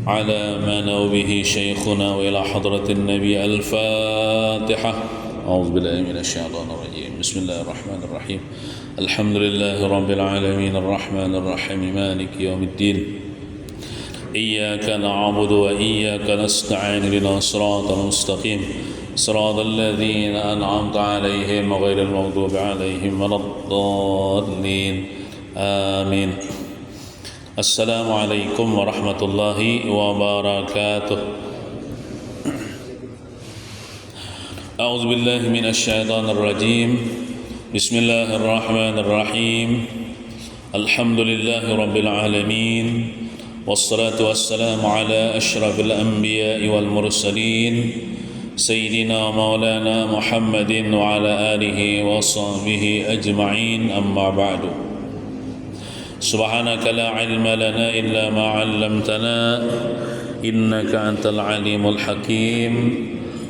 على ما نوى به شيخنا وإلى حضرة النبي. الفاتحة. أعوذ بالله من الشيطان الرجيم. بسم الله الرحمن الرحيم. الحمد لله رب العالمين الرحمن الرحيم مالك يوم الدين. إياك نعبد وإياك نستعين اهدنا الصراط المستقيم صراط الذين أنعمت عليهم غير المغضوب عليهم ولا الضالين آمين. السلام عليكم ورحمة الله وبركاته. أعوذ بالله من الشيطان الرجيم. بسم الله الرحمن الرحيم. الحمد لله رب العالمين والصلاة والسلام على أشرف الأنبياء والمرسلين سيدنا مولانا محمد وعلى آله وصحبه أجمعين. أما بعد. سبحانك لا علم لنا إلا ما علمتنا إنك أنت العليم الحكيم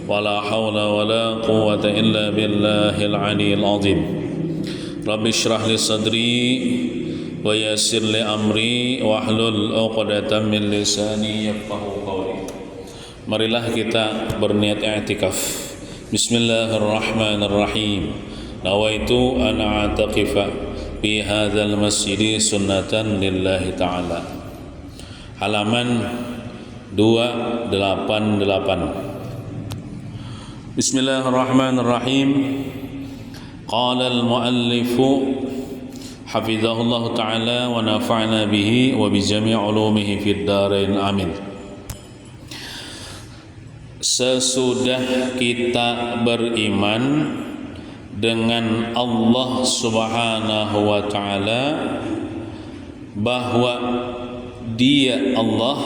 ولا حول ولا قوة إلا بالله العلي العظيم. رب اشرح لي صدري ويسر لي أمري واحلل عقدة من لساني يفقهوا قولي. Marilah kita berniat i'tikaf. Bismillahirrahmanirrahim. Nawaitu an a'takifa fi hadzal masjid sunnatan lillahi ta'ala. Halaman 288. Bismillahirrahmanirrahim. Qala al-muallif hafizahullah ta'ala wa nafa'na bihi wa bi jami' ulumihi fid dharain amin. Sesudah kita beriman dengan Allah Subhanahu wa ta'ala bahwa Dia Allah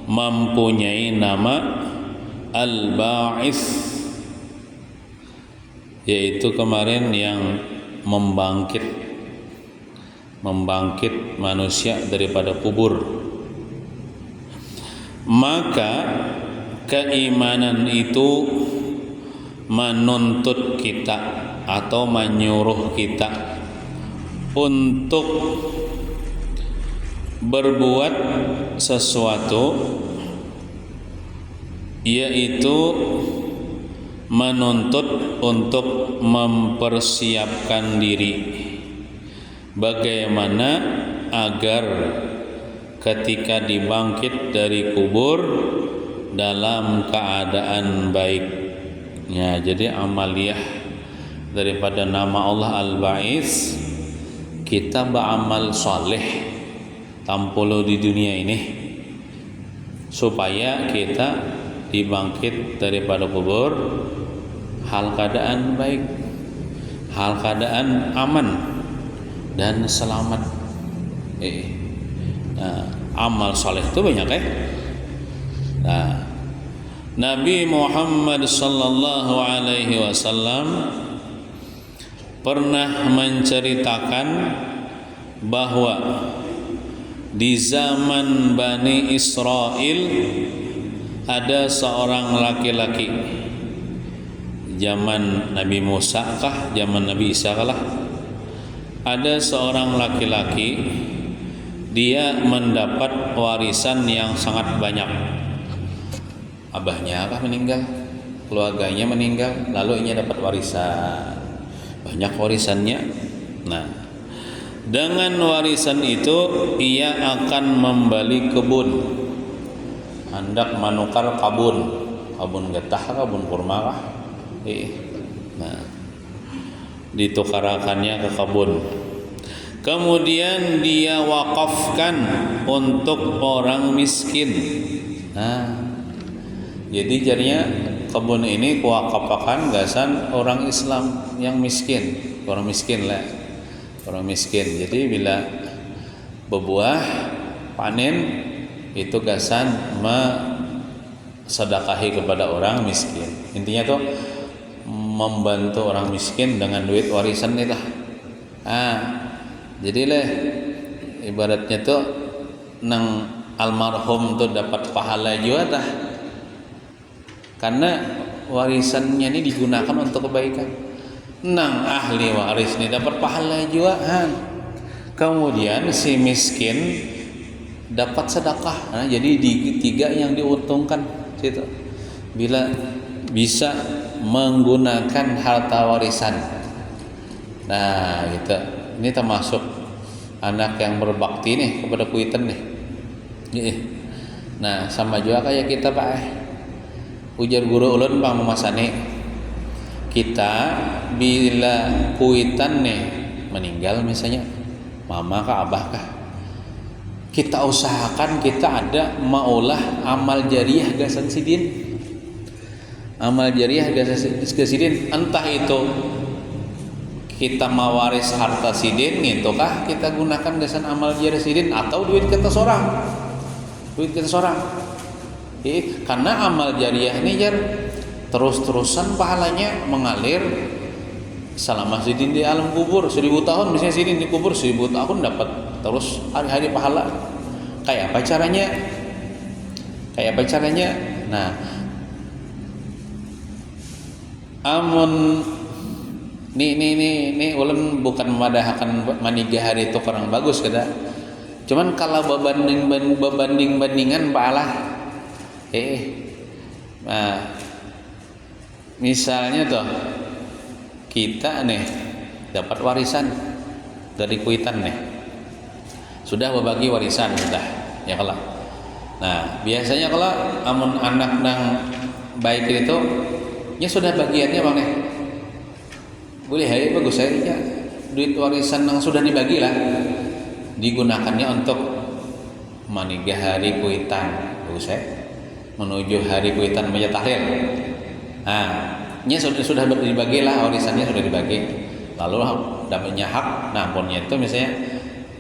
mempunyai nama Al-Ba'its, yaitu kemarin yang membangkit manusia daripada kubur. Maka keimanan itu menuntut kita atau menyuruh kita untuk berbuat sesuatu, yaitu menuntut untuk mempersiapkan diri bagaimana agar ketika dibangkit dari kubur dalam keadaan baik. Ya, jadi amaliyah daripada nama Allah Al-Ba'its, kita beramal saleh tampolo di dunia ini supaya kita dibangkit daripada kubur hal keadaan baik, hal keadaan aman dan selamat. Amal saleh itu banyak Nabi Muhammad sallallahu alaihi wasallam pernah menceritakan bahwa di zaman Bani Israel ada seorang laki-laki, zaman Nabi Musa kah, zaman Nabi Isa kah, ada seorang laki-laki, dia mendapat warisan yang sangat banyak. Abahnya kah meninggal, keluarganya meninggal, lalu ia dapat warisan, banyak warisannya. Nah, dengan warisan itu ia akan membeli kebun, hendak menukar kebun getah, kebun kurma kah? Nah, ditukarakannya ke kebun. Kemudian dia wakafkan untuk orang miskin. Jadi jadinya kebun ini kuwakafkan gasan orang Islam yang miskin, orang miskin. Jadi bila berbuah panen itu gasan sedekahi kepada orang miskin. Intinya tuh membantu orang miskin dengan duit warisan itu. Jadilah ibaratnya tuh nang almarhum tuh dapat pahala juga dah. Karena warisannya ini digunakan untuk kebaikan. Nang ahli waris ini dapat pahala juga. Kemudian si miskin dapat sedekah. Nah, jadi tiga yang diuntungkan situ. Bila bisa menggunakan harta warisan. Nah, gitu. Ini termasuk anak yang berbakti nih kepada kuitan nih. Nah, sama juga kayak kita Pak. Ujar guru ulun Pak Memasane. Kita bila kuitan nih meninggal misalnya, mama kah abah kah, kita usahakan kita ada maulah amal jariah gasan sidin. Amal jariah gasan sidin, entah itu kita mawaris harta sidin itukah kita gunakan gasan amal jariah sidin atau duit kita seorang. Karena amal jariah ini jar terus-terusan pahalanya mengalir selama sidin di alam kubur 1000 tahun, misalnya sidin di kubur 1000 tahun dapat terus hari-hari pahala. Kayak apa caranya? Nah, amun nih ulun bukan memadahkan maniga hari itu kurang bagus kada. Cuman kalau bandingan pahala. Nah, misalnya tuh kita nih dapat warisan dari kuitan nih, sudah berbagi warisan sudah ya kalau. Nah, biasanya kalau amun anak nang baik itu ya sudah bagiannya Bang nih. Boleh hari bagus ya duit warisan yang sudah dibagi lah digunakannya untuk maniga hari kuitan bagus menuju hari kuitan meja tahlil. Nah, nya sudah dibagi lah warisannya sudah dibagi. Lalu dapatnya hak, nah ponnya itu misalnya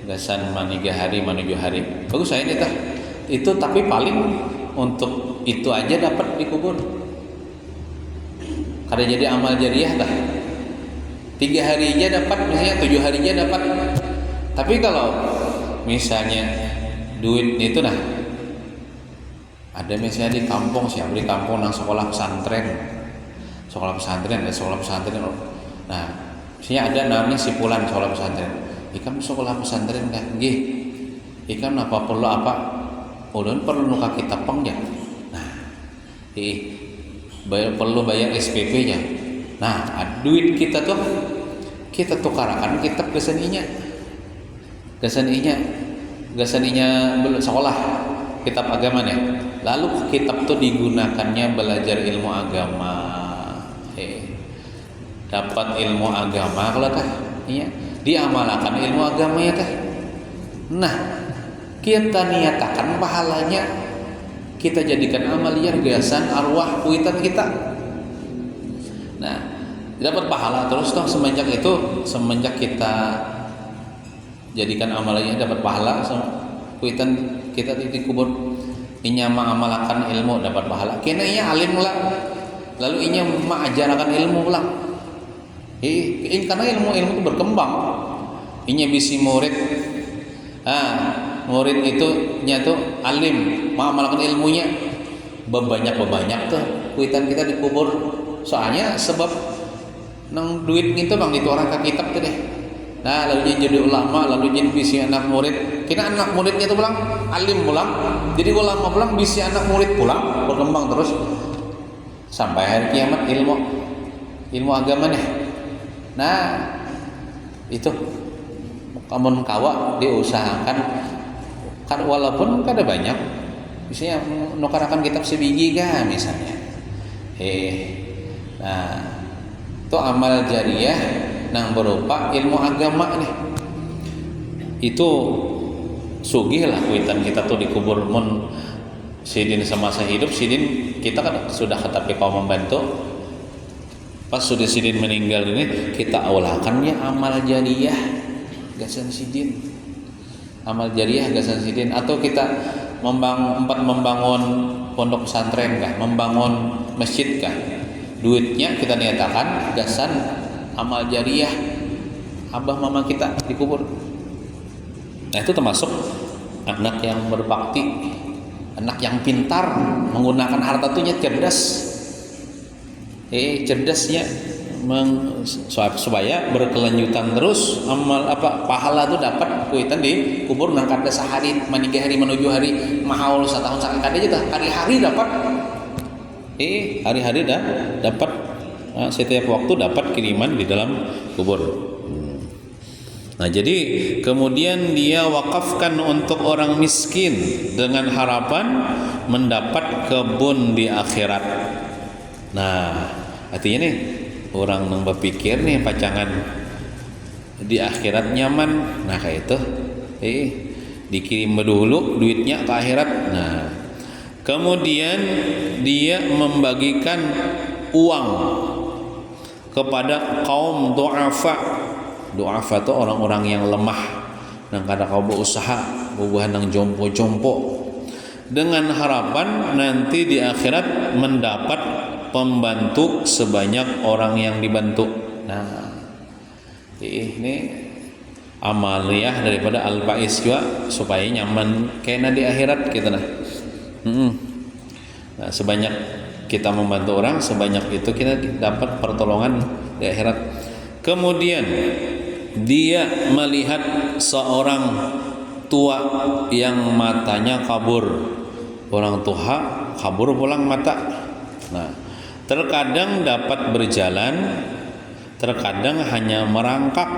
gasan maniga hari menuju hari. Bagus ini tah. Itu tapi paling untuk itu aja dapat dikubur. Kada jadi amal jariah tah. 3 harinya dapat, misalnya 7 harinya dapat. Tapi kalau misalnya duit itu nah ada misalnya di kampung nang sekolah pesantren. Nah, misalnya ada namanya sipulan sekolah pesantren. Ikan sekolah pesantren kan, nggih. Ikan apa perlu apa? Ulun perlu nuka kitab pang ya. Nah, perlu bayar SPP-nya. Nah, duit kita tukarakan kitab gasaninya belum sekolah kitab agama nih. Lalu kitab itu digunakannya belajar ilmu agama. Dapat ilmu agama kalau tah, iya, diamalkan ilmu agama ya tah. Nah, kita niatakan pahalanya kita jadikan amaliyah gasan arwah kuitan kita. Nah, dapat pahala terus toh semenjak kita jadikan amaliyah dapat pahala kuitan kita dikubur. Inya mengamalkan ilmu dapat pahala. Kena inya alim lah. Lalu inya mengajarkan ilmu lah. Karena ilmu itu berkembang. Inya bisi murid. Murid itu nya tuh alim, mengamalkan ilmunya. Bebanyak tuh kuitan kita dikubur. Soalnya sebab nang duit gitu bang itu orang ke kitab tuh deh. Nah, lalu jadi ulama, lalu jadi bisi anak murid. Kena anak muridnya tuh pulang alim pulang. Jadi ulama pulang bisi anak murid pulang, berkembang terus sampai hari kiamat ilmu agama nih. Nah, itu kamun kawa diusahakan kan walaupun kada banyak, misalnya nukarakan kitab sebiji kan misalnya. Nah, itu amal jariah nang berupa ilmu agama nih. Itu sugih lah kuitan kita tuh dikubur mun sidin semasa hidup sidin kita kan sudah ketapi kaum membantu. Pas sudah sidin meninggal ini kita awalkannya amal jariah gasan sidin. Amal jariah gasan sidin atau kita membangun pondok pesantren kah, membangun masjid kah. Duitnya kita niatakan gasan amal jariah abah mama kita dikubur. Nah, itu termasuk anak yang berbakti, anak yang pintar menggunakan harta tunya cerdas. Cerdasnya supaya berkelanjutan terus amal pahala itu dapat kuitan di kubur nang kada sehari manigi hari menuju hari mahaul satahun sakit kada aja hari-hari dapat hari-hari dapat setiap waktu dapat kiriman di dalam kubur. Nah, jadi kemudian dia wakafkan untuk orang miskin dengan harapan mendapat kebun di akhirat. Nah, artinya nih orang yang berpikir nih pacangan di akhirat nyaman, nah kayak itu dikirim dulu duitnya ke akhirat. Nah, kemudian dia membagikan uang kepada kaum du'afa. Du'afa itu orang-orang yang lemah nang kada kau berusaha bubuhan nang jompo-jompo, dengan harapan nanti di akhirat mendapat pembantu sebanyak orang yang dibantu. Nah, ini amaliyah daripada al-ba'is juga supaya nyaman kena di akhirat kita nah. Nah, sebanyak kita membantu orang, sebanyak itu kita dapat pertolongan di akhirat. Kemudian dia melihat seorang tua yang matanya kabur. Orang tua kabur pulang mata. Nah, terkadang dapat berjalan, terkadang hanya merangkak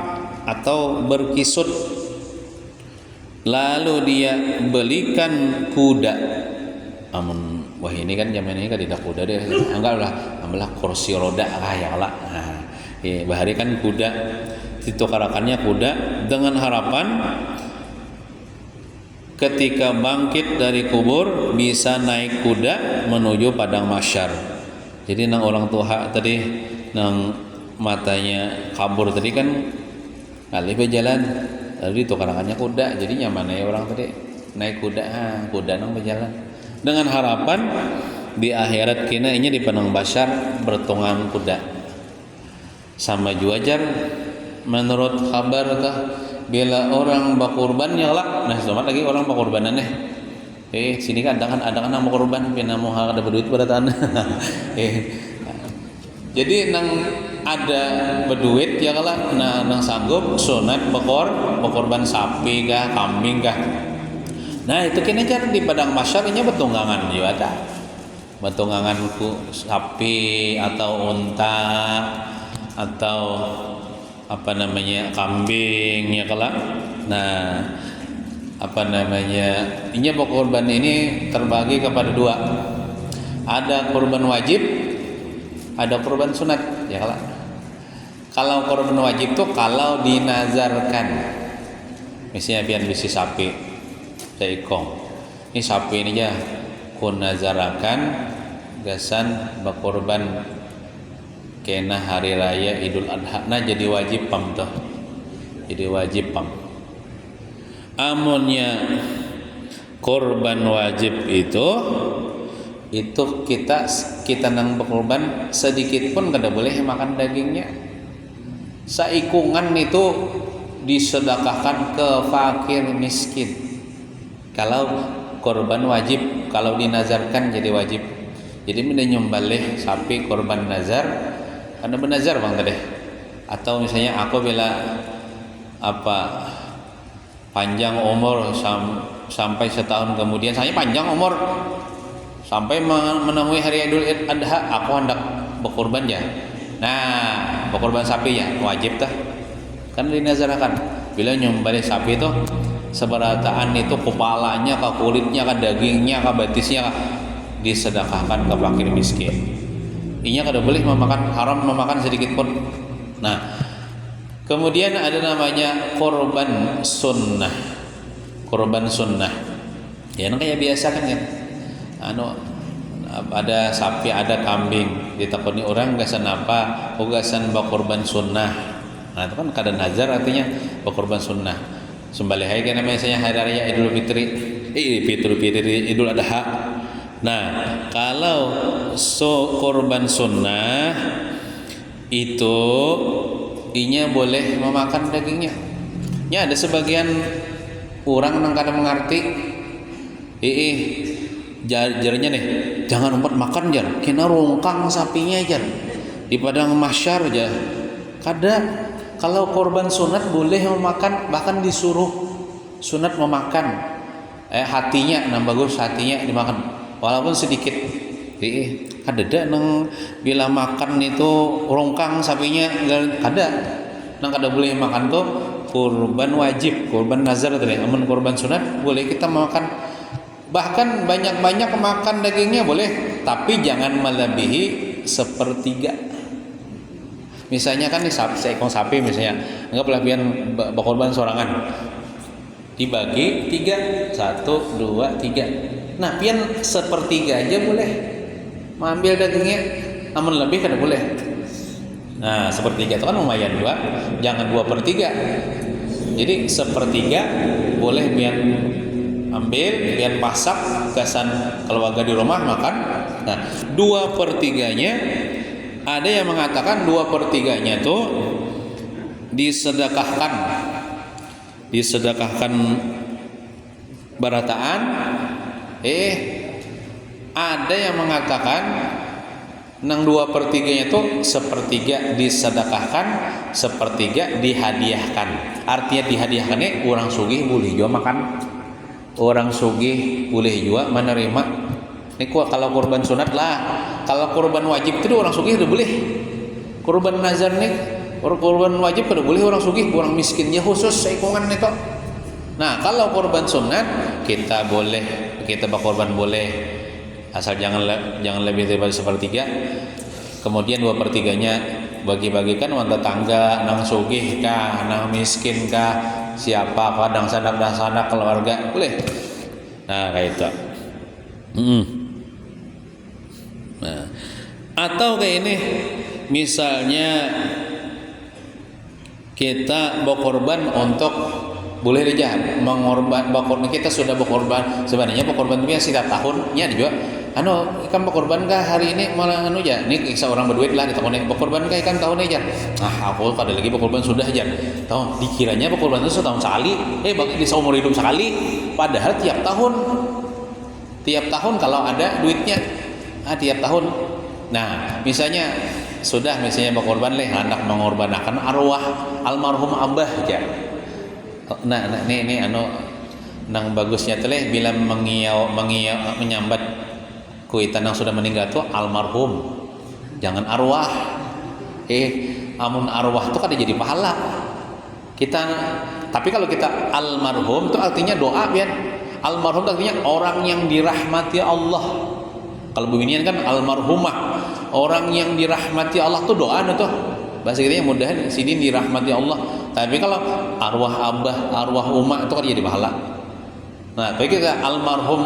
atau berkisut. Lalu dia belikan kuda. Wah ini kan zaman ini kan tidak kuda deh. Enggak ambil kursi roda ya lah. Nah, bahari kan kuda, ditukarakannya kuda dengan harapan ketika bangkit dari kubur bisa naik kuda menuju padang mahsyar. Jadi nang orang tua tadi nang matanya kabur tadi kan alih berjalan, lalu ditukarakannya kuda. Jadi nyaman ya orang tadi naik kuda, kuda nang berjalan dengan harapan di akhirat kena ini di padang mahsyar bertunggang kuda. Sama juajar menurut kabar bila orang bakurban ya lah. Nah, selamat lagi orang bakurbanan sini kan ada kan nama kurban pina mau ada berduit beratan. Jadi nang ada berduit ya lah nang sanggup sunat bakurban sapi kah, kambing kah. Nah, itu kini kan di padang mahsyar ini betunggangan juga ada. Betunggangan sapi atau unta atau kambing ya kelak. Nah, ini korban ini terbagi kepada dua. Ada korban wajib, ada korban sunat ya kelak. Kalau korban wajib tuh kalau dinazarkan, misalnya pian bisi sapi seikong, ini sapi ini ya kun nazarakan gasan bakorban kena hari raya Idul Adha, nah jadi wajib pam tuh, jadi wajib pam. Amunnya korban wajib itu kita nang berkorban sedikit pun kada boleh makan dagingnya. Saikungan itu disedekahkan ke fakir miskin. Kalau korban wajib, kalau dinazarkan jadi wajib. Jadi menyembelih sapi korban nazar, karena bernazar bang tadi. Atau misalnya aku bila panjang umur sampai setahun kemudian, saya panjang umur sampai menemui hari Idul Adha, aku hendak berkorban ya. Nah, berkorban sapi ya wajib tah. Kan dinazarkan. Bila nyembelih sapi itu seberataan itu kepalanya, ke kulitnya, ke dagingnya, ke betisnya disedekahkan ke fakir miskin. Inya kada boleh memakan, haram memakan sedikit pun. Nah, kemudian ada namanya korban sunnah. Korban sunnah. Ya kayak biasa kan ya. Ada sapi, ada kambing, ditakoni orang gasan apa? Gasan bakorban sunnah. Nah, itu kan kada nazar artinya bakorban sunnah. Sembelih hari kan namanya saya hari raya Idul Fitri. Idul Adha. Nah, kalau korban sunnah itu inya boleh memakan dagingnya. Ya ada sebagian orang yang kada mengerti. Jarnya nih, jangan umpat makan jar, kena rongkang sapinya jar. di padang mahsyar aja. Kalau korban sunat boleh memakan, bahkan disuruh sunat memakan hatinya, bagus hatinya dimakan walaupun sedikit. Kada nang bila makan itu rongkang sapinya kada boleh makan tuh kurban wajib, kurban nazar tadi. Amun kurban sunat boleh kita makan, bahkan banyak-banyak makan dagingnya boleh, tapi jangan melebihi sepertiga. Misalnya kan seekor sapi misalnya, anggaplah pian berkorban sorangan, dibagi 3, 1, 2, 3. Nah pian sepertiga aja boleh mengambil dagingnya, namun lebih kada boleh. Nah sepertiga itu kan lumayan juga, jangan 2/3. Jadi sepertiga boleh pian ambil, pian masak gasan keluarga di rumah makan. Nah 2/3-nya ada yang mengatakan 2/3-nya tuh disedekahkan barataan. Ada yang mengatakan nang 2/3-nya tuh sepertiga disedekahkan, sepertiga dihadiahkan. Artinya dihadiahkannya orang sugih boleh juga makan, orang sugih boleh juga menerima. Ini kalau korban sunat lah. Kalau korban wajib itu orang sugih udah boleh. Korban nazar nih, korban wajib udah boleh orang sugih, orang miskinnya khusus seikongan itu. Nah kalau korban sunat kita boleh, kita berkorban boleh, asal jangan lebih daripada sepertiga. Kemudian 2/3-nya bagi-bagikan wan tetangga, nang sugih kah, nang miskin kah, siapa kah, nang sanak keluarga boleh. Nah kayak itu. Nah, atau kayak ini, misalnya kita berkorban untuk boleh aja berkorban, kita sudah berkorban sebenarnya berkorban itu setiap tahunnya juga. Ikan berkorban kah hari ini malah aja. Ini kisah orang berduit lah di tahun ini. Berkorban kah ikan tahun aja. Aku pada lagi berkorban sudah aja. Tahu dikiranya berkorban itu setahun sekali. Bagi di seumur hidup sekali. Padahal tiap tahun kalau ada duitnya. Tiap tahun. Nah, misalnya berkorban hendak mengorbankan arwah almarhum abah aja. Nah, ini nang bagusnya teleh bila menyambat kuitan yang sudah meninggal tuh almarhum. Jangan arwah. Amun arwah tuh kan jadi pahala. Tapi kalau kita almarhum tuh artinya doa biar. Almarhum tuh artinya orang yang dirahmati Allah. Kalau beginian kan almarhumah, orang yang dirahmati Allah tuh doa tuh. Bahasa kita yang mudahan sini dirahmati Allah. Tapi kalau arwah abah, arwah umak itu kan jadi pahala. Nah, bagi kita almarhum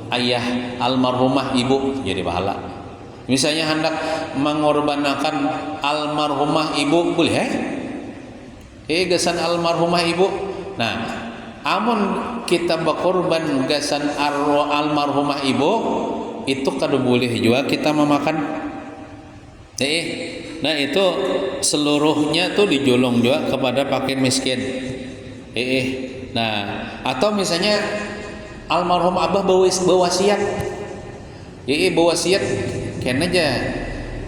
ayah, almarhumah ibu jadi pahala. Misalnya hendak mengorbankan almarhumah ibu boleh gasan almarhumah ibu. Nah, amun kita berkorban gasan almarhumah ibu itu kada boleh juga kita memakan. Nah itu seluruhnya tuh dijolong juga kepada fakir miskin. Nah atau misalnya almarhum abah berwasiat. Berwasiat kena aja.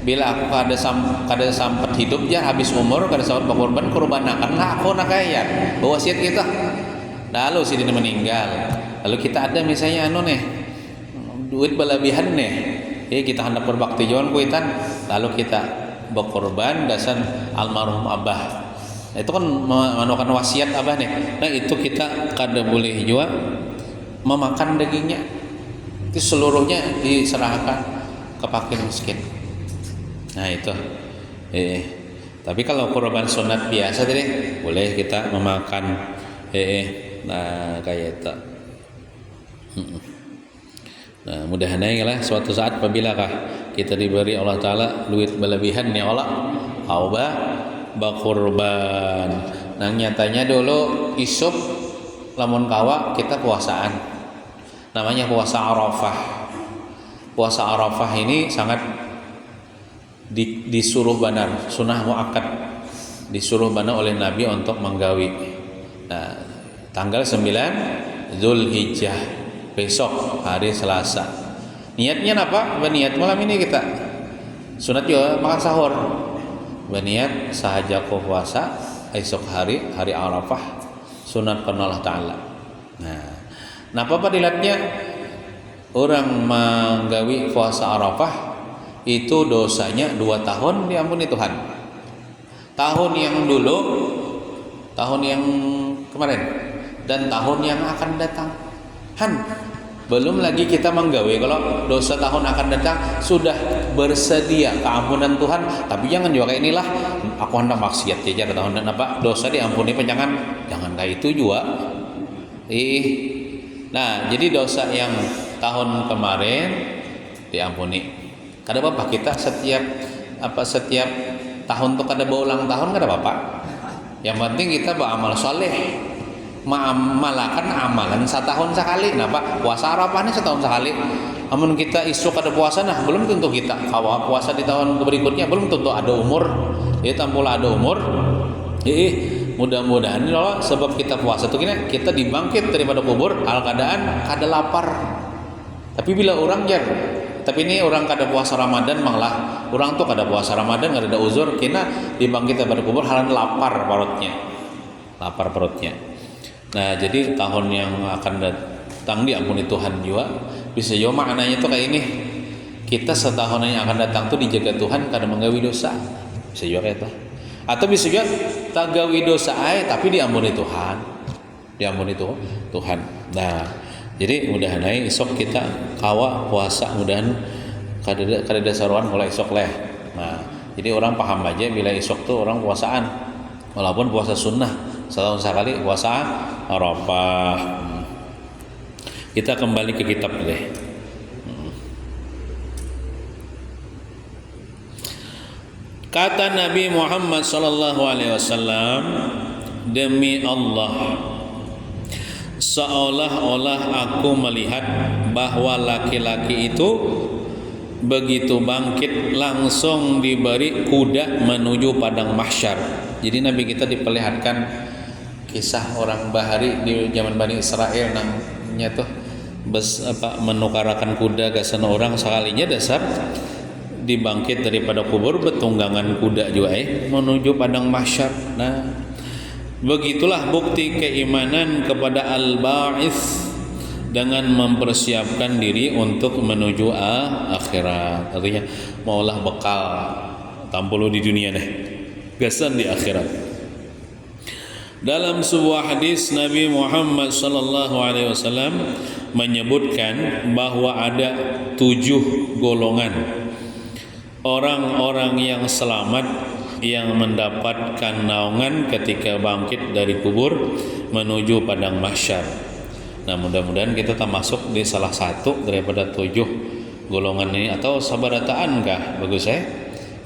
Bila aku kada sampai hidup ya habis umur kada sempat berkorban lah aku nak kaya berwasiat kita. Lalu si dia meninggal. Lalu kita ada misalnya duit berlebihan kita hendak berbakti jawan kuitan, lalu kita berkorban dasan almarhum abah. Itu kan menukan wasiat abah nih. Nah itu kita kada boleh juga memakan dagingnya. Itu seluruhnya diserahkan ke fakir miskin. Nah itu. Tapi kalau korban sunat biasa tadi boleh kita memakan. Nah kayak itu. Nah, mudah-mudahan lah suatu saat apabila kita diberi Allah Ta'ala duit berlebihan ya Allah, Allah berkorban. Nah nyatanya dulu isuk lamun kawa kita puasaan, namanya puasa Arafah. Puasa Arafah ini sangat disuruh benar, sunnah muakkad, disuruh benar oleh Nabi untuk menggawi. Nah, tanggal 9 Zulhijjah besok hari Selasa. Niatnya apa? Niat malam ini kita Sunat juga makan sahur. Berniat sahaja ko puasa esok hari Arafah sunat karena Allah Ta'ala. Nah apa dilihatnya orang menggawi puasa Arafah itu dosanya 2 tahun diampuni Tuhan. Tahun yang dulu, tahun yang kemarin, dan tahun yang akan datang. Belum lagi kita menggawe kalau dosa tahun akan datang sudah bersedia keampunan Tuhan, tapi jangan juga kayak inilah aku hendak maksiat jajar tahun dan apa dosa diampuni jangan kayak itu juga. Nah, jadi dosa yang tahun kemarin diampuni. Kada apa kita setiap tahun tuh kada berulang tahun kada apa. Yang penting kita beramal soleh. Malakan amalan setahun sekali. Kenapa? Puasa Arafah ini setahun sekali. Namun kita isu kada puasa nah belum tentu kita kalau puasa di tahun berikutnya belum tentu ada umur. Ya tampula ada umur. Mudah-mudahan loh sebab kita puasa tuh kita dibangkit daripada kubur al keadaan kada lapar. Tapi bila orang tapi ini orang kada puasa Ramadan malah orang tuh kada puasa Ramadan kada ada uzur kena dibangkit daripada kubur halan lapar perutnya. Nah jadi tahun yang akan datang diampuni Tuhan juga bisa juga maknanya tuh kayak ini kita setahun yang akan datang tuh dijaga Tuhan kada menggawi dosa bisa juga kayak itu atau bisa juga tak gawi dosa tapi diampuni Tuhan nah jadi mudahan esok kita kawa puasa mudahan kada saruan mulai esok leh nah jadi orang paham aja bila esok tuh orang puasaan walaupun puasa sunnah setahun sekali puasa Arafah. Kita kembali ke kitab deh. Kata Nabi Muhammad sallallahu alaihi wasallam, demi Allah, seolah-olah aku melihat bahwa laki-laki itu begitu bangkit langsung diberi kuda menuju padang mahsyar. Jadi Nabi kita diperlihatkan kisah orang bahari di zaman Bani Israel namanya tuh menukarakan kuda ke sana orang sekalinya dasar dibangkit daripada kubur betunggangan kuda juga menuju padang mahsyar. Nah, begitulah bukti keimanan kepada al-ba'its dengan mempersiapkan diri untuk menuju akhirat. Artinya maulah bekal tampulu di dunia deh. Gasan di akhirat. Dalam sebuah hadis Nabi Muhammad sallallahu alaihi wasallam menyebutkan bahwa ada 7 golongan orang-orang yang selamat yang mendapatkan naungan ketika bangkit dari kubur menuju padang mahsyar. Nah, mudah-mudahan kita termasuk di salah satu daripada 7 golongan ini atau sabarataan kah? Bagus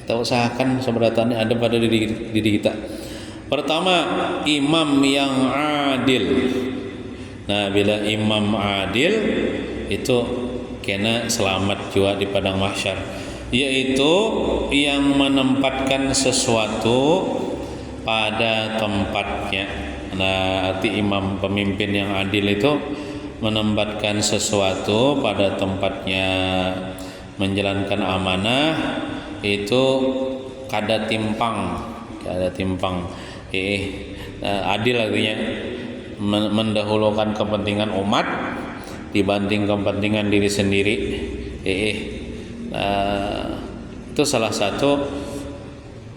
kita usahakan sabarataannya ada pada diri kita. Pertama, imam yang adil. Nah, bila imam adil itu kena selamat juga di padang mahsyar, yaitu yang menempatkan sesuatu pada tempatnya. Nah, arti imam pemimpin yang adil itu menempatkan sesuatu pada tempatnya, menjalankan amanah itu kada timpang. Adil artinya mendahulukan kepentingan umat dibanding kepentingan diri sendiri. Itu salah satu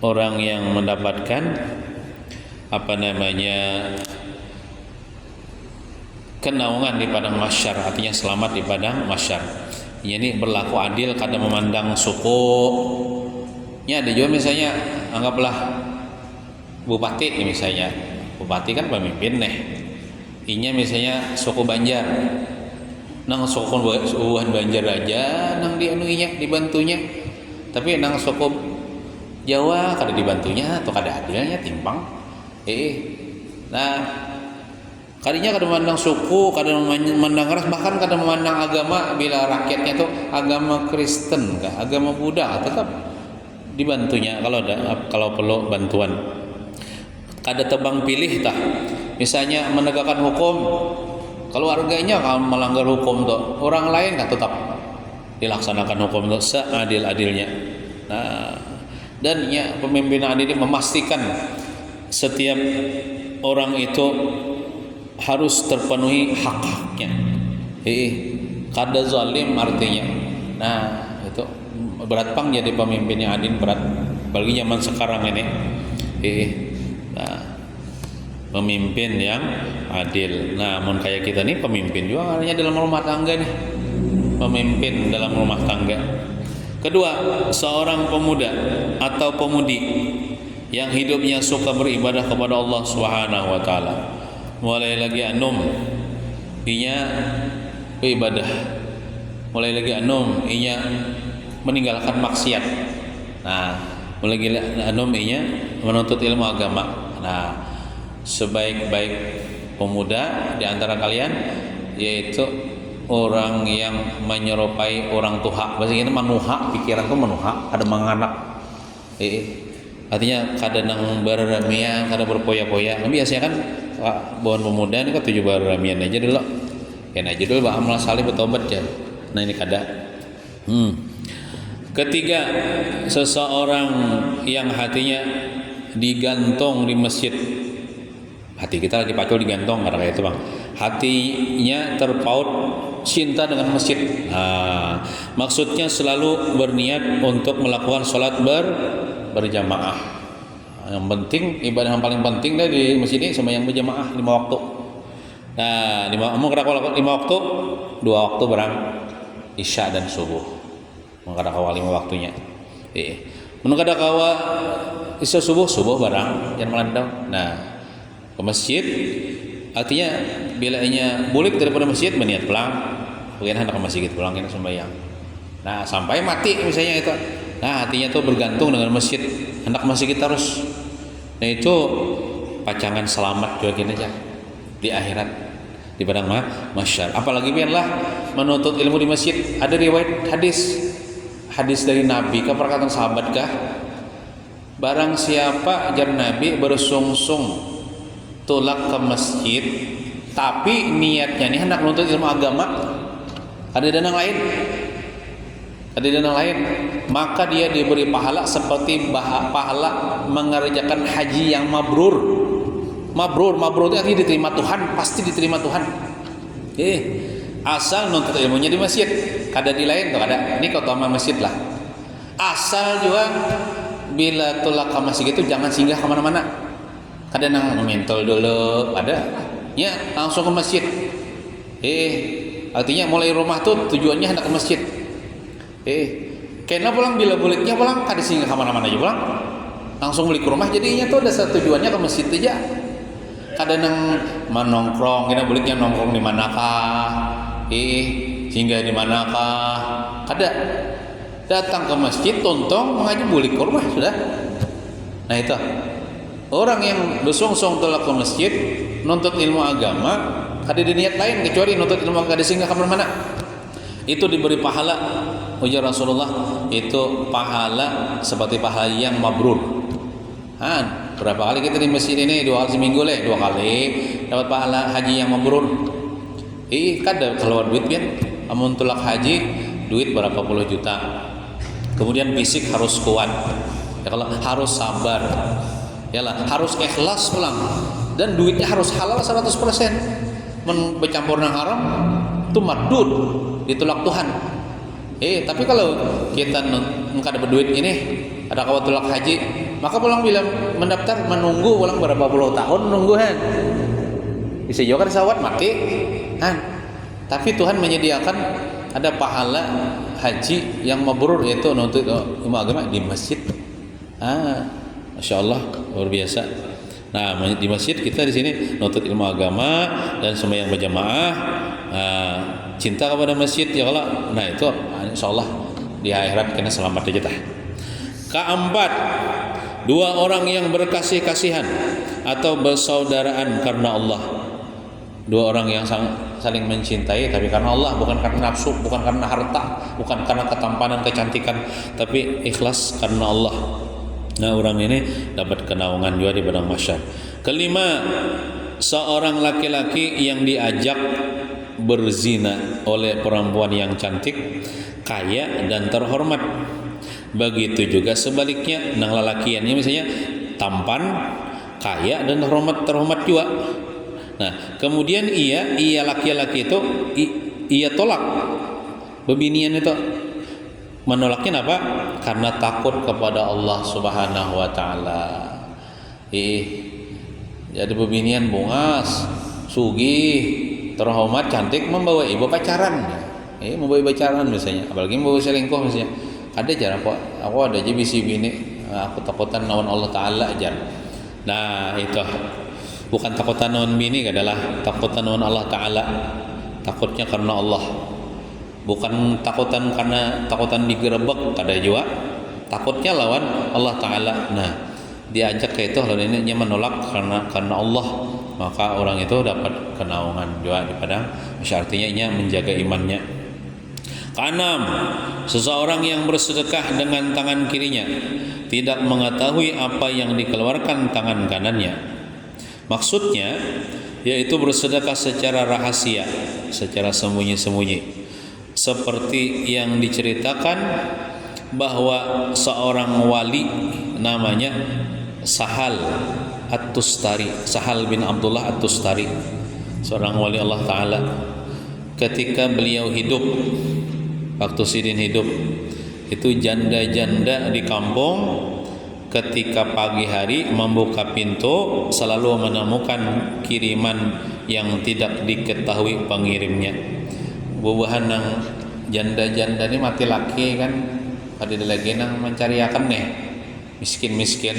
orang yang mendapatkan kenaungan di padang mahsyar, artinya selamat di padang mahsyar. Ini berlaku adil, kada memandang suku. Ya ada juga misalnya anggaplah bupati misalnya, bupati kan pemimpin inya misalnya suku Banjar, nang suku Banjar aja nang dianuinya dibantunya, tapi nang suku Jawa kada dibantunya atau kada adilnya timpang. Nah kadinya kada memandang suku, kada memandang ras, bahkan kada memandang agama. Bila rakyatnya tuh agama Kristen kah, agama Buddha, tetap dibantunya kalau perlu bantuan. Kada tebang pilih tah. Misalnya menegakkan hukum, keluarganya kalau melanggar hukum tuh, orang lain kan tetap dilaksanakan hukum itu seadil-adilnya. Nah, dan ya pemimpin adil ini memastikan setiap orang itu harus terpenuhi hak-haknya. Kada zalim artinya. Nah, itu berat pang jadi pemimpin yang adil, berat apalagi zaman sekarang ini. Nah, pemimpin yang adil. Nah, mun kayak kita nih pemimpin juga hanya dalam rumah tangga nih. Pemimpin dalam rumah tangga. Kedua, seorang pemuda atau pemudi yang hidupnya suka beribadah kepada Allah Subhanahu wa taala. Mulai lagi anum inya beribadah. Mulai lagi anum inya meninggalkan maksiat. Nah, mulai lagi anum inya menuntut ilmu agama. Nah, sebaik-baik pemuda di antara kalian yaitu orang yang menyerupai orang tua. Bahasa ini manuha, pikiran tuh manuha, ada menganak. Artinya kada nang berramian, kada berpoya-poya. Biasanya kan bawaan pemuda ini kan tujuh berramian aja dulu. Ya aja dulu bah amal salih bertobat ya. Nah ini kada. Ketiga, seseorang yang hatinya digantung di masjid. Hati kita lagi pacul digantung karena kayak itu bang. Hatinya terpaut cinta dengan masjid. Nah, maksudnya selalu berniat untuk melakukan sholat berjamaah. Yang penting ibadah yang paling penting dari masjid ini sama yang berjamaah 5 waktu. Nah, 5 waktu, 2 waktu berang isya dan subuh. Mengkada kawal 5 waktunya. Mengkada kawal isya subuh barang jangan melandau. Nah, ke masjid artinya bila inya bulik daripada masjid berniat pulang, mungkin hendak ke masjid pulang kita sembahyang. Nah sampai mati misalnya itu, nah hatinya tuh bergantung dengan masjid, hendak masjid kita terus. Nah itu pacangan selamat juga kita aja di akhirat di padang mahsyar. Apalagi biarlah menuntut ilmu di masjid. Ada riwayat hadis dari Nabi kah perkataan sahabat kah? Barang siapa jar Nabi bersungsung tulak ke masjid tapi niatnya nih hendak menuntut ilmu agama, ada dana lain, maka dia diberi pahala seperti pahala mengerjakan haji yang mabrur itu artinya diterima Tuhan, pasti diterima Tuhan. Asal nuntut ilmunya di masjid, kada di lain tuh kada. Ini keutamaan masjid lah. Asal juga bila tulak ke masjid itu jangan singgah kemana-mana. Kadang nang mentol dulu ada ya langsung ke masjid. Artinya mulai rumah tuh tujuannya hendak ke masjid. Kena pulang bila buliknya pulang kada singgah kemana-mana aja pulang langsung balik ke rumah, jadinya tuh ada satu tujuannya ke masjid aja. Kadang nang menongkrong, kena buliknya nongkrong di manakah, singgah di manakah, kada datang ke masjid tontong mengaji bulik ke rumah sudah. Nah itu orang yang bersungsung tulak ke masjid nuntut ilmu agama kada ada niat lain kecuali nuntut ilmu agama singgah kemana-mana, itu diberi pahala ujar Rasulullah, itu pahala seperti pahala yang mabrur. Berapa kali kita di masjid ini? 2 kali seminggu 2 kali dapat pahala haji yang mabrur. Kada keluar duit kan amun tulak haji duit berapa puluh juta, kemudian fisik harus kuat ya, kalau harus sabar yalah, harus ikhlas pulang, dan duitnya harus halal 100%. Bercampur nang haram itu mardud, ditolak Tuhan. Tapi kalau kita kada berduit ini ada kawat tulak haji, maka pulang bila mendaftar menunggu pulang berapa puluh tahun nunggu bisa juga sawat mati tapi Tuhan menyediakan ada pahala haji yang mabrur, yaitu nuntut ilmu agama di masjid. Masya Allah, luar biasa. Nah di masjid kita di sini nuntut ilmu agama dan sembahyang berjamaah, cinta kepada masjid ya Allah. Nah itu insya Allah di akhirat kena selamat aja tah. Keempat, 2 orang yang berkasih-kasihan atau bersaudaraan karena Allah. 2 orang yang saling mencintai tapi karena Allah, bukan karena nafsu, bukan karena harta, bukan karena ketampanan, kecantikan, tapi ikhlas karena Allah. Nah orang ini dapat kenaungan juga di padang mahsyar. Kelima, seorang laki-laki yang diajak berzina oleh perempuan yang cantik, kaya dan terhormat. Begitu juga sebaliknya nang lalakiannya misalnya tampan, kaya dan terhormat juga. Nah, kemudian ia laki-laki itu ia tolak bebinian itu. Menolaknya apa? Karena takut kepada Allah Subhanahu wa taala. Jadi bebinian bungas, sugih, terhormat, cantik membawa ibu pacaran. Membawa pacaran misalnya, apalagi membawa selingkuh misalnya. Ada jar aku ada aja bisi bini, aku takutan lawan Allah taala aja. Nah, itu bukan takutan lawan bini, adalah takutan lawan Allah taala. Takutnya karena Allah. Bukan takutan karena takutan digerebek, kada juga. Takutnya lawan Allah taala. Nah, diajak ke itu lawan ini menolak karena Allah, maka orang itu dapat kenaungan juga di padang. Artinya ia menjaga imannya. Keenam, seseorang yang bersedekah dengan tangan kirinya tidak mengetahui apa yang dikeluarkan tangan kanannya. Maksudnya yaitu bersedekah secara rahasia, secara sembunyi-sembunyi. Seperti yang diceritakan bahwa seorang wali namanya Sahal At-Tustari, Sahal bin Abdullah At-Tustari, seorang wali Allah Ta'ala. Ketika beliau hidup, waktu Sidin hidup, itu janda-janda di kampung ketika pagi hari membuka pintu selalu menemukan kiriman yang tidak diketahui pengirimnya. Bubuhan nang janda-janda ini mati laki kan, ada lagi nang mencariakan nih miskin-miskin.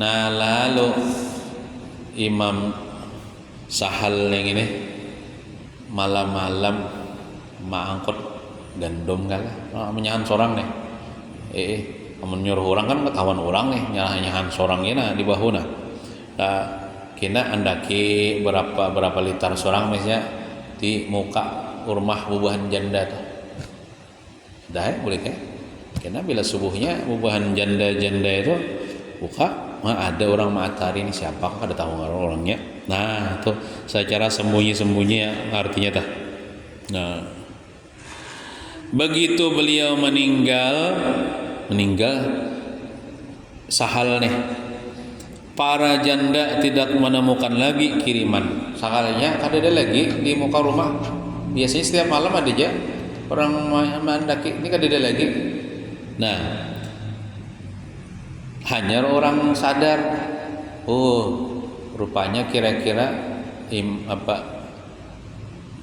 Nah, lalu Imam Sahal yang ini malam-malam mangkut gandum kalah menyahan sorang nih. Menyuruh orang kan ketahuan orang nih nyahan sorang ini nah di bahu nah. Kena andaki berapa liter sorang misalnya di muka rumah bubuhan janda tuh. Dah boleh kan? Karena bila subuhnya bubuhan janda-janda itu buka, ada orang matahari ini siapa? Kada tahu orangnya. Nah, itu secara sembunyi-sembunyi artinya tah. Nah, begitu beliau meninggal Sahal nih, para janda tidak menemukan lagi kiriman. Sakalnya kada ada lagi di muka rumah. Biasanya setiap malam ada aja orang mendaki, ini kada ada lagi. Nah, hanya orang sadar, rupanya kira-kira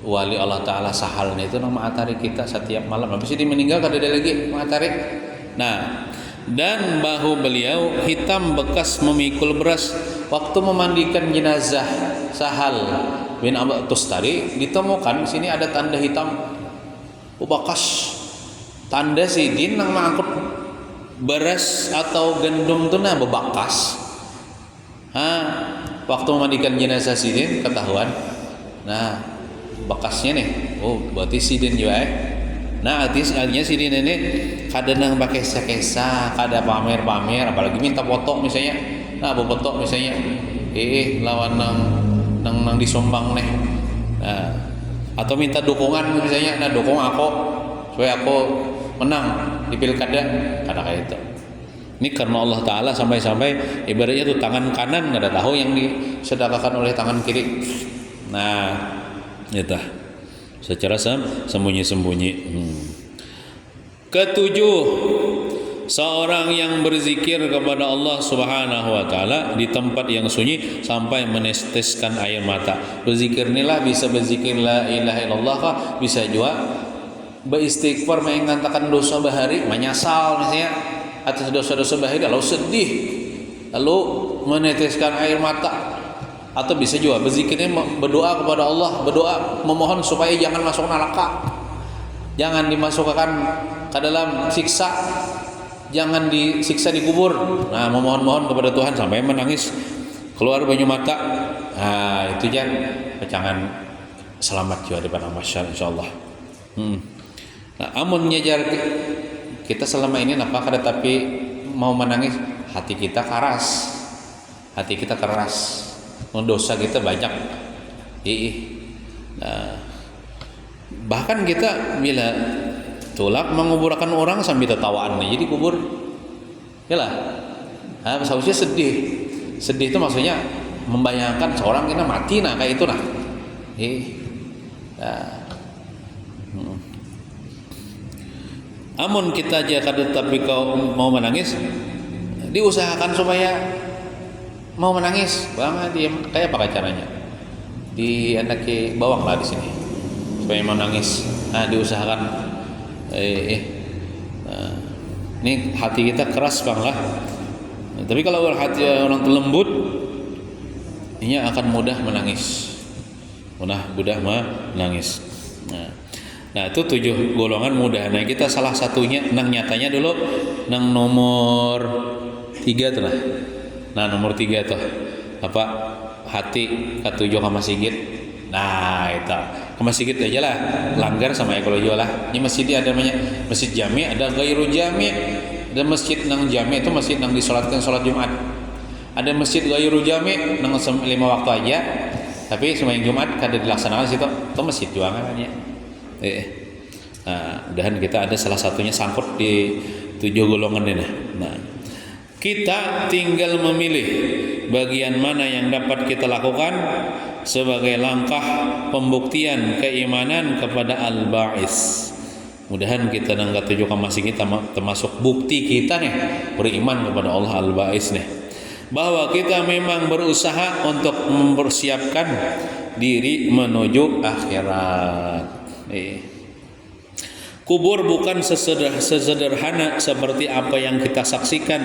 wali Allah Ta'ala Sahal itu nama atari kita setiap malam. Habis itu meninggal kada ada lagi matahari. Nah, dan bahu beliau hitam bekas memikul beras. Waktu memandikan jenazah Sahal bin Abdullah Tustari ditemukan di sini ada tanda hitam bekas, tanda sidin nang mangkut beras atau gandum tu nah bebakas. Waktu memandikan jenazah sidin ketahuan. Nah, bekasnya nih. Berarti sidin juga Nah, artinya sidin ini kada nang pakai kesa, kada pamer-pamer, apalagi minta foto misalnya. Nah, foto misalnya lawan nang disumbang nih. Nah, atau minta dukungan misalnya, nah dukung aku supaya aku menang di pilkada, kada kayak itu. Ini karena Allah Ta'ala sampai-sampai ibaratnya tuh tangan kanan kada tahu yang disedekahkan oleh tangan kiri. Nah, itu secara sembunyi-sembunyi. Ketujuh, seorang yang berzikir kepada Allah Subhanahu wa taala di tempat yang sunyi sampai meneteskan air mata. Berzikir inilah bisa berzikir la ilaha illallah kah, bisa juga beristighfar mengantarkan dosa bahari, menyesal misalnya atas dosa-dosa bahari lalu sedih, lalu meneteskan air mata. Atau bisa juga berzikirnya berdoa kepada Allah, berdoa memohon supaya jangan masuk neraka, jangan dimasukkan ke dalam siksa, jangan disiksa di kubur. Nah, memohon-mohon kepada Tuhan sampai menangis keluar banyu mata. Nah, itu kan pecangan selamat juga di padang mahsyar insyaallah. Nah, amun nyajar kita selama ini napa kada tapi mau menangis, hati kita keras. Dosa kita banyak. Nah, bahkan kita bila tulak menguburkan orang sambil tertawaan nih. Jadi kubur yalah. Seharusnya sedih itu maksudnya membayangkan seorang kita mati nah kayak itu nah. Amun kita aja tapi kau mau menangis, diusahakan supaya mau menangis, banget dia kayak apa caranya? Di anaki bawang lah di sini supaya mau nangis. Nah diusahakan. Ini hati kita keras bang lah. Tapi kalau hati orang lembut, ini akan mudah menangis. Mudah menangis. Nah itu 7 golongan mudah. Nah kita salah satunya nang nyatanya dulu nang nomor 3 tuh lah. Nah nomor 3 tuh apa hati ketujuh ke masjid. Nah itu ke masjid aja lah langgar sama ekologi lah. Ini masjid ada namanya masjid jami, ada gairu jami. Ada masjid nang jami itu masjid nang disolatkan sholat Jumat. Ada masjid gairu jami nang 5 waktu aja. Tapi sembahyang Jumat kada dilaksanakan situ. Itu masjid juangan aja. Nah, mudahan kita ada salah satunya sangkut di 7 golongan ini. Nah, kita tinggal memilih bagian mana yang dapat kita lakukan sebagai langkah pembuktian keimanan kepada Al-Ba'is. Mudahan kita nangga 7 masih kita termasuk bukti kita nih beriman kepada Allah Al-Ba'is nih. Bahwa kita memang berusaha untuk mempersiapkan diri menuju akhirat. Kubur bukan sesederhana seperti apa yang kita saksikan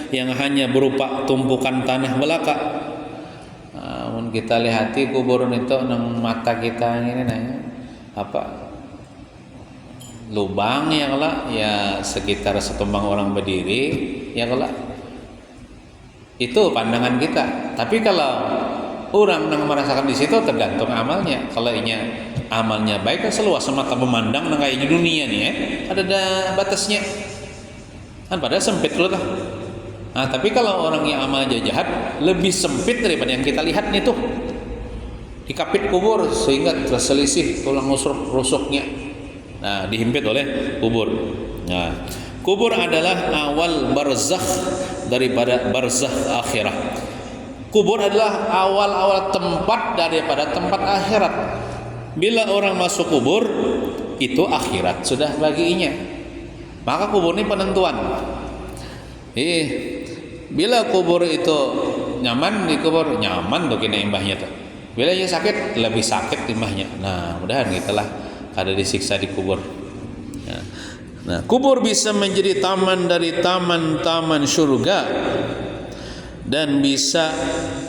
yang hanya berupa tumpukan tanah belaka. Namun kita lihati kubur itu nang mata kita ini nanya apa lubang ya kalau ya sekitar setumbang orang berdiri ya kalau itu pandangan kita. Tapi kalau orang yang merasakan di situ tergantung amalnya. Kalau amalnya baik kan seluas mata memandang nang kayak di dunia nih ya. Ada batasnya. Kan padahal sempit loh tah. Nah, tapi kalau orang yang amalnya jahat lebih sempit daripada yang kita lihat nih tuh. Dikapit kubur sehingga terselisih tulang rusuknya. Nah, dihimpit oleh kubur. Nah, kubur adalah awal barzakh daripada barzakh akhirat. Kubur adalah awal-awal tempat daripada tempat akhirat. Bila orang masuk kubur, itu akhirat sudah baginya. Maka kubur ini penentuan. Bila kubur itu nyaman di kubur, nyaman tuh kena imbahnya tuh. Bila dia sakit, lebih sakit imbahnya. Nah, mudahan gitulah kada disiksa di kubur. Nah, kubur bisa menjadi taman dari taman-taman surga dan bisa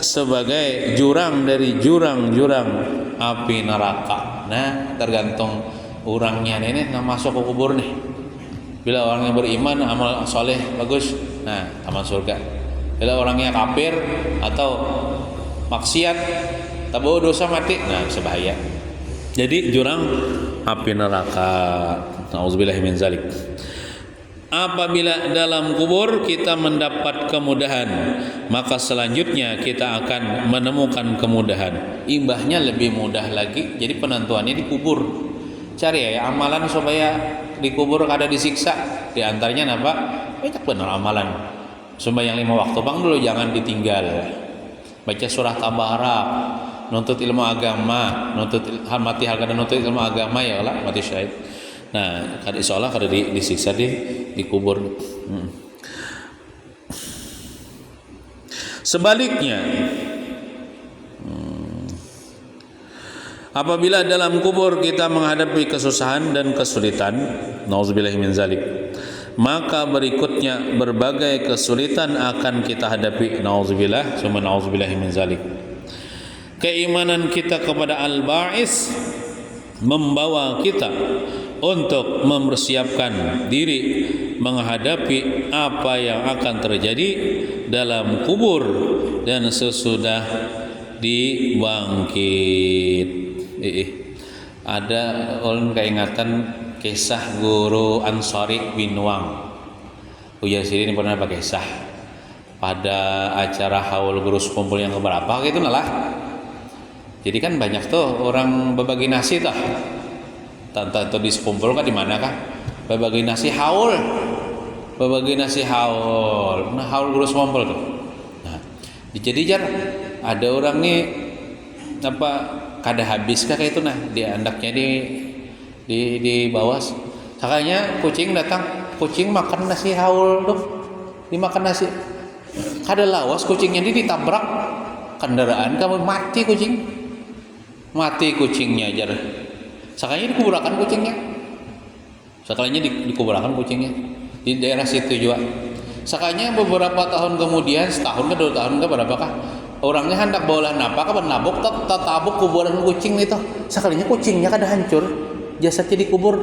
sebagai jurang dari jurang-jurang api neraka. Nah, tergantung orangnya ini yang masuk ke kubur nih. Bila orang yang beriman, amal soleh bagus, nah taman surga. Bila orangnya kafir atau maksiat, tabu dosa mati, nah bisa bahaya. Jadi jurang api neraka. Nauzubillahi min zalik. Apabila dalam kubur kita mendapat kemudahan, maka selanjutnya kita akan menemukan kemudahan. Imbahnya lebih mudah lagi. Jadi penentuannya di kubur. Cari ya amalan supaya di kubur kada disiksa. Di antaranya apa? Banyak benar amalan. Sembahyang 5 waktu bang dulu jangan ditinggal. Baca surah Tabarak, nuntut ilmu agama, mati harga nuntut ilmu agama ya Allah, mati syahid. Nah, kada insyaallah kada disiksa di kubur. Sebaliknya, apabila dalam kubur kita menghadapi kesusahan dan kesulitan, nauzubillahi min zalik, maka berikutnya berbagai kesulitan akan kita hadapi, nauzubillah, summa nauzubillahi min zalik. Keimanan kita kepada Al-Ba'is membawa kita untuk mempersiapkan diri menghadapi apa yang akan terjadi dalam kubur dan sesudah dibangkit. Ada orang keingatan kisah guru Ansari bin Wang. Uya sini ini pernah pakai kisah pada acara haul guru sekumpul yang keberapa gitu lah. Jadi kan banyak tuh orang berbagi nasi tuh. Tante di sekumpul kan di mana kah? Babagi nasi haul. Babagi nasi haul. Nah, haul gurus ngompol tuh. Nah, jadi jar ada orang nih apa kada habis kah kayak itu nah di andaknya di bawah. Sakanya kucing datang, kucing makan nasi haul tuh. Dimakan nasi. Kada lawas kucingnya ditabrak kendaraan kamu mati kucing. Mati kucingnya jar. Sakanya dikuburakan kucingnya. Sakanya dikuburakan kucingnya di daerah situ juga. Sakanya beberapa tahun kemudian, setahun ke 2 tahun ke berapakah orangnya hendak bawa napa kapan nabok tabuk kuburan kucing itu. Sakalinya kucingnya kada hancur, jasadnya dikubur.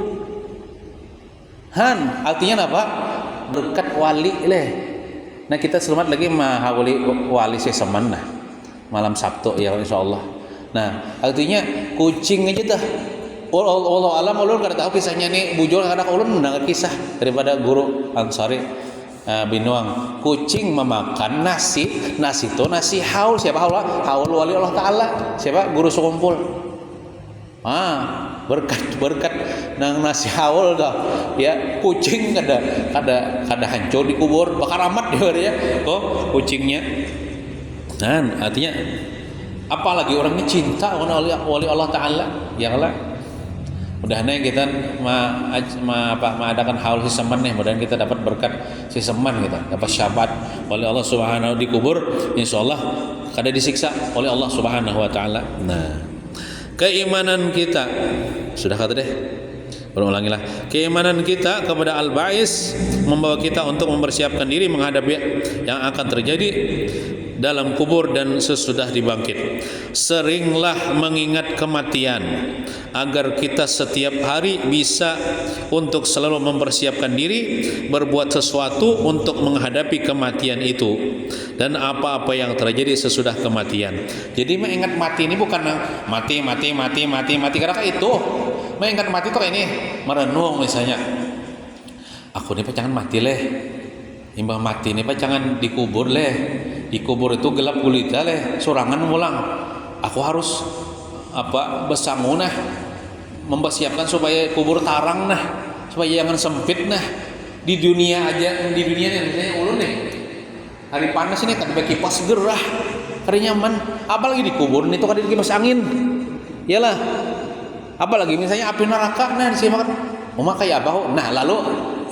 Han, artinya apa? Berkat wali leh. Nah kita selamat lagi mahawali wali seseman nah malam Sabtu ya insyaallah. Nah artinya kucing aja dah. Allah alam ulun kada tahu kisahnya nih bujur kadang ulun mendengar kisah daripada guru Ansari Binuang. Kucing memakan nasi itu nasi haul. Siapa haul? Haul wali Allah Taala. Siapa? Guru sekumpul. Berkat nang nasi haul dah. Ya kucing kada hancur dikubur bakar amat dia ya. Oh kucingnya. Nah artinya apalagi orangnya cinta kepada wali Allah Taala ya Allah. Mudah-mudahan kita mengadakan haul sisaman nih, mudah-mudahan kita dapat berkat sisaman kita, dapat syafaat oleh Allah Subhanahu dikubur, insyaallah kada disiksa oleh Allah Subhanahu wa taala. Nah, keimanan kita sudah kata deh. Ulangilah. Keimanan kita kepada Al-Ba'is membawa kita untuk mempersiapkan diri menghadapi yang akan terjadi dalam kubur dan sesudah dibangkit. Seringlah mengingat kematian agar kita setiap hari bisa untuk selalu mempersiapkan diri berbuat sesuatu untuk menghadapi kematian itu dan apa-apa yang terjadi sesudah kematian. Jadi mengingat mati ini bukan mati karena itu. Mengingat mati itu kayak ini merenung misalnya. Aku nih jangan mati leh. Imbang mati nih jangan dikubur leh. Dikubur itu gelap gulita leh, sorangan mulang. Aku harus besangu nah, mempersiapkan supaya kubur tarang nah, supaya jangan sempit nah. Di dunia nih misalnya ulun nih. Hari panas ini kan pakai kipas gerah, hari nyaman. Apalagi dikubur nih itu kan di kipas angin. Iyalah. Apalagi misalnya api neraka nah disimak. Memakai apa? Nah, lalu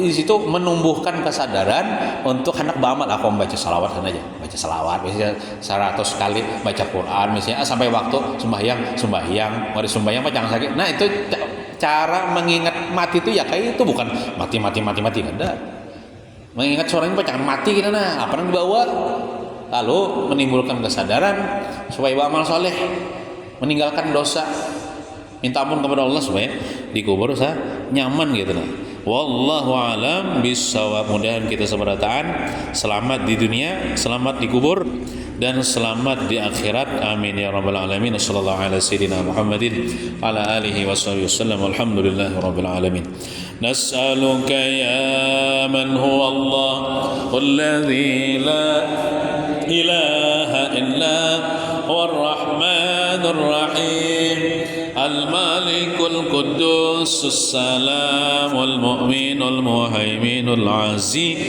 di situ menumbuhkan kesadaran untuk hendak beramal. Aku membaca salawat saja, baca salawat misalnya 100 kali baca Quran misalnya sampai waktu sembahyang, mari sembahyang jangan sakit. Nah, itu cara mengingat mati itu ya kayak itu bukan mati kada. Mengingat seorang ini jangan mati gitu nah, apa yang dibawa? Lalu menimbulkan kesadaran supaya beramal soleh, meninggalkan dosa. Minta ampun kepada Allah supaya dikubur nyaman gitu lah. Wallahu alam bissawab. Mudah-mudahan kita seberataan selamat di dunia, selamat di kubur dan selamat di akhirat. Amin ya rabbal alamin. Sallallahu ala sayyidina Muhammadin ala alihi washabihi wasallam. Alhamdulillahi rabbil alamin. Nas'aluka ya man huwa Allah alladzi la ilaha illa huwar rahmanur rahim. المالك القدوس السلام المؤمن المهيمن العزيز